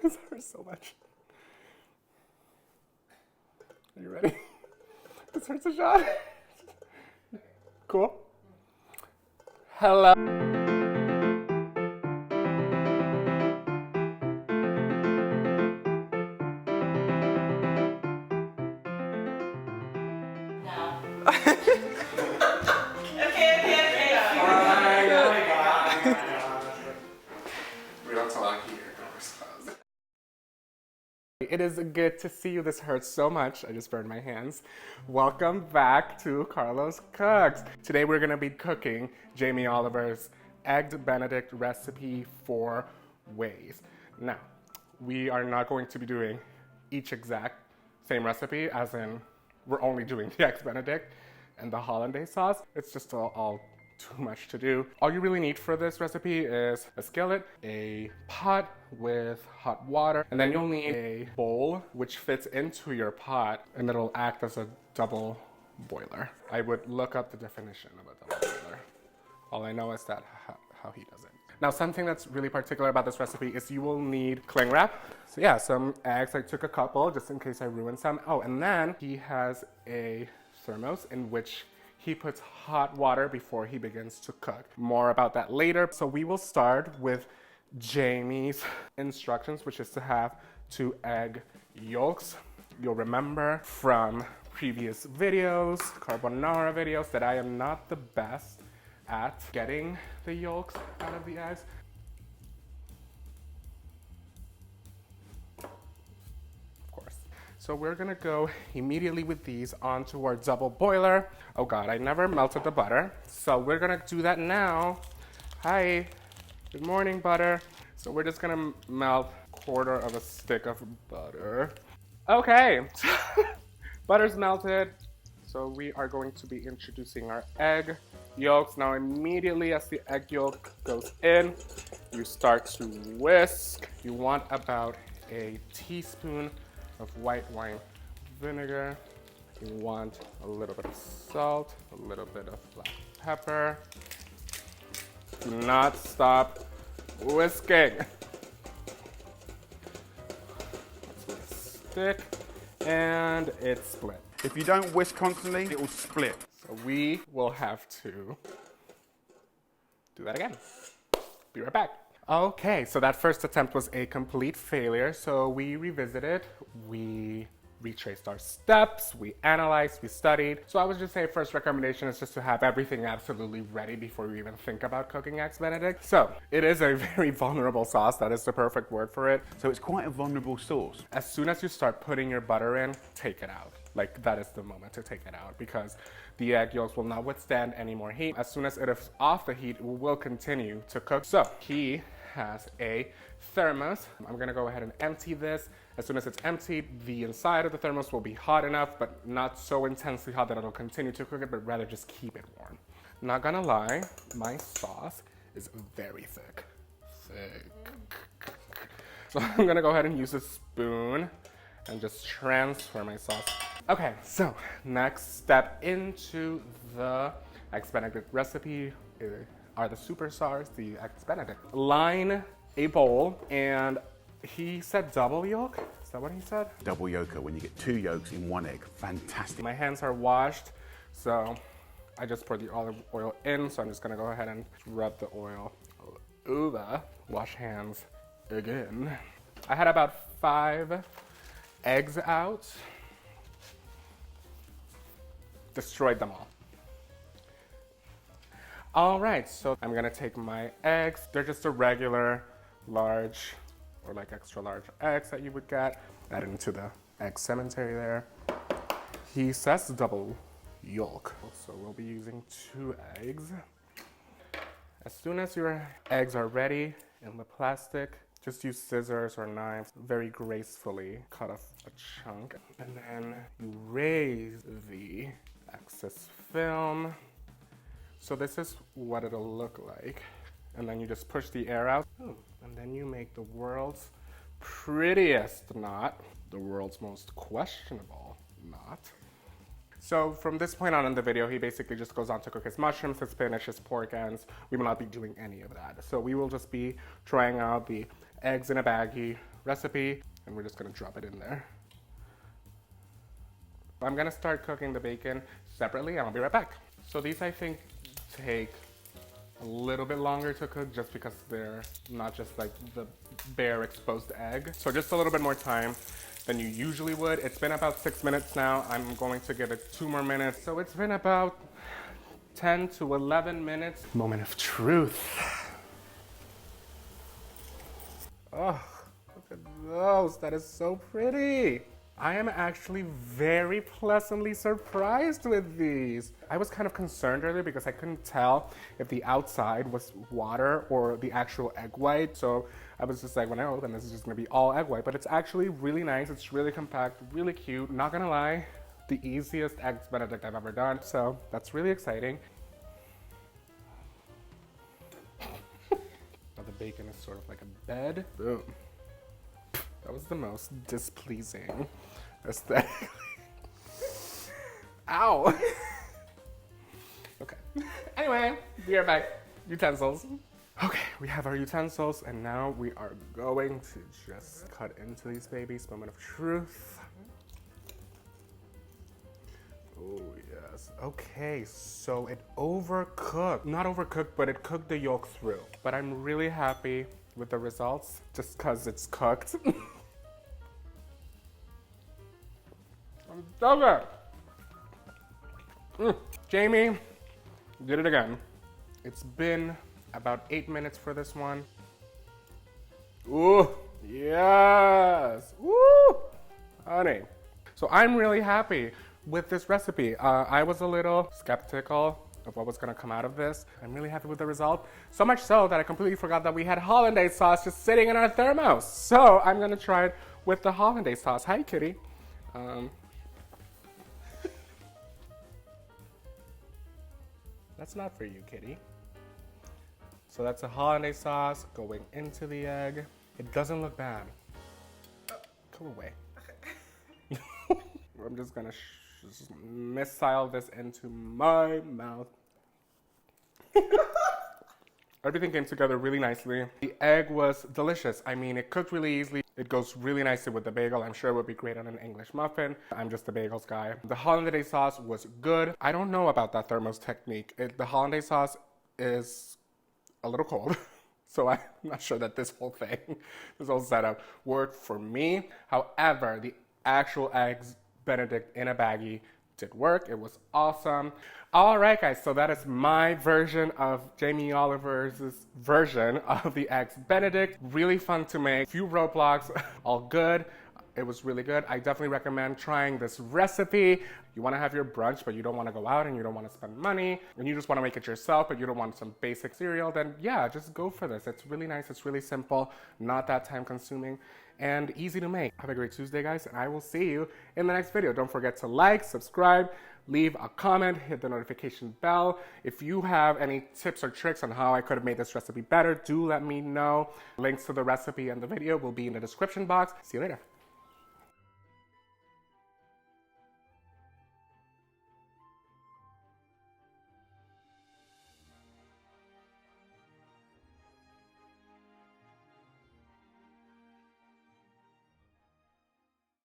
This hurts so much. Are you ready? This hurts a shot. Cool. Hello. We don't talk here. It is good to see you. This hurts so much. I just burned my hands. Welcome back to Carlos Cooks. Today we're gonna be cooking Jamie Oliver's Egged Benedict recipe 4 ways. Now, we are not going to be doing each exact same recipe, as in we're only doing the Eggs Benedict and the hollandaise sauce. It's just all too much to do. All you really need for this recipe is a skillet, a pot with hot water, and then you'll need a bowl which fits into your pot, and it'll act as a double boiler. I would look up the definition of a double boiler. All I know is that how he does it. Now, something that's really particular about this recipe is you will need cling wrap. So yeah, some eggs. I took a couple just in case I ruined some. Oh, and then he has a thermos in which he puts hot water before he begins to cook. More about that later. So we will start with Jamie's instructions, which is to have 2 egg yolks. You'll remember from previous videos, carbonara videos, that I am not the best at getting the yolks out of the eggs. So we're gonna go immediately with these onto our double boiler. Oh God, I never melted the butter. So we're gonna do that now. Hi, good morning, butter. So we're just gonna melt 1/4 of a stick of butter. Okay, butter's melted. So we are going to be introducing our egg yolks. Now immediately as the egg yolk goes in, you start to whisk. You want about a teaspoon of white wine vinegar. You want a little bit of salt, a little bit of black pepper. Do not stop whisking. That's my stick, and it's split. If you don't whisk constantly, it will split. So we will have to do that again. Be right back. Okay, so that first attempt was a complete failure. So we revisited, we retraced our steps, we analyzed, we studied. So I would just say first recommendation is just to have everything absolutely ready before you even think about cooking Eggs Benedict. So it is a very vulnerable sauce. That is the perfect word for it. So it's quite a vulnerable sauce. As soon as you start putting your butter in, take it out. Like, that is the moment to take it out because the egg yolks will not withstand any more heat. As soon as it is off the heat, it will continue to cook. So he has a thermos. I'm gonna go ahead and empty this. As soon as it's emptied, the inside of the thermos will be hot enough, but not so intensely hot that it'll continue to cook it, but rather just keep it warm. Not gonna lie, my sauce is very thick. So I'm gonna go ahead and use a spoon and just transfer my sauce. Okay, so next step into the Eggs Benedict recipe are the superstars, the Eggs Benedict. Line a bowl, and he said double yolk? Is that what he said? Double yolker, when you get 2 yolks in 1 egg. Fantastic. My hands are washed, so I just poured the olive oil in, so I'm just gonna go ahead and rub the oil over. Wash hands again. I had about 5 eggs out. Destroyed them all. All right, so I'm gonna take my eggs. They're just a regular large or like extra large eggs that you would get. Add it into the egg cemetery there. He says double yolk, so we'll be using 2 eggs. As soon as your eggs are ready in the plastic, just use scissors or knives, very gracefully cut off a chunk, and then you raise the excess film. So this is what it'll look like. And then you just push the air out. Oh, and then you make the world's prettiest knot, the world's most questionable knot. So from this point on in the video, he basically just goes on to cook his mushrooms, his spinach, his pork ends. We will not be doing any of that. So we will just be trying out the eggs in a baggie recipe, and we're just gonna drop it in there. I'm gonna start cooking the bacon separately, and I'll be right back. So these, I think, take a little bit longer to cook just because they're not just like the bare exposed egg. So just a little bit more time than you usually would. It's been about 6 minutes now. I'm going to give it 2 more minutes. So it's been about 10 to 11 minutes. Moment of truth. Oh, look at those. That is so pretty. I am actually very pleasantly surprised with these. I was kind of concerned earlier because I couldn't tell if the outside was water or the actual egg white. So I was just like, when I open this, it's just gonna be all egg white. But it's actually really nice. It's really compact, really cute. Not gonna lie, the easiest eggs Benedict I've ever done. So that's really exciting. Now the bacon is sort of like a bed. Boom. That was the most displeasing aesthetically. Ow! Okay. Anyway, we are back. Utensils. Okay, we have our utensils, and now we are going to just cut into these babies. Moment of truth. Oh, yes. Okay, so it overcooked. Not overcooked, but it cooked the yolk through. But I'm really happy with the results just because it's cooked. I'm so good. Jamie, you did it again. It's been about 8 minutes for this one. Ooh, yes. Woo, honey. So I'm really happy with this recipe. I was a little skeptical of what was gonna come out of this. I'm really happy with the result. So much so that I completely forgot that we had hollandaise sauce just sitting in our thermos. So I'm gonna try it with the hollandaise sauce. Hi, kitty. That's not for you, kitty. So that's a hollandaise sauce going into the egg. It doesn't look bad. Come away. I'm just gonna missile this into my mouth. Everything came together really nicely. The egg was delicious. I mean, it cooked really easily. It goes really nicely with the bagel. I'm sure it would be great on an English muffin. I'm just a bagels guy. The hollandaise sauce was good. I don't know about that thermos technique. The hollandaise sauce is a little cold. So I'm not sure that this whole thing, this whole setup worked for me. However, the actual eggs Benedict in a baggie did work. It was awesome. All right, guys, so that is my version of Jamie Oliver's version of the eggs Benedict. Really fun to make. Few roadblocks, all good. It was really good. I definitely recommend trying this recipe. You want to have your brunch, but you don't want to go out and you don't want to spend money, and you just want to make it yourself, but you don't want some basic cereal, then yeah, just go for this. It's really nice. It's really simple, not that time consuming, and easy to make. Have a great Tuesday, guys, and I will see you in the next video. Don't forget to like, subscribe, leave a comment, hit the notification bell. If you have any tips or tricks on how I could have made this recipe better, do let me know. Links to the recipe and the video will be in the description box. See you later.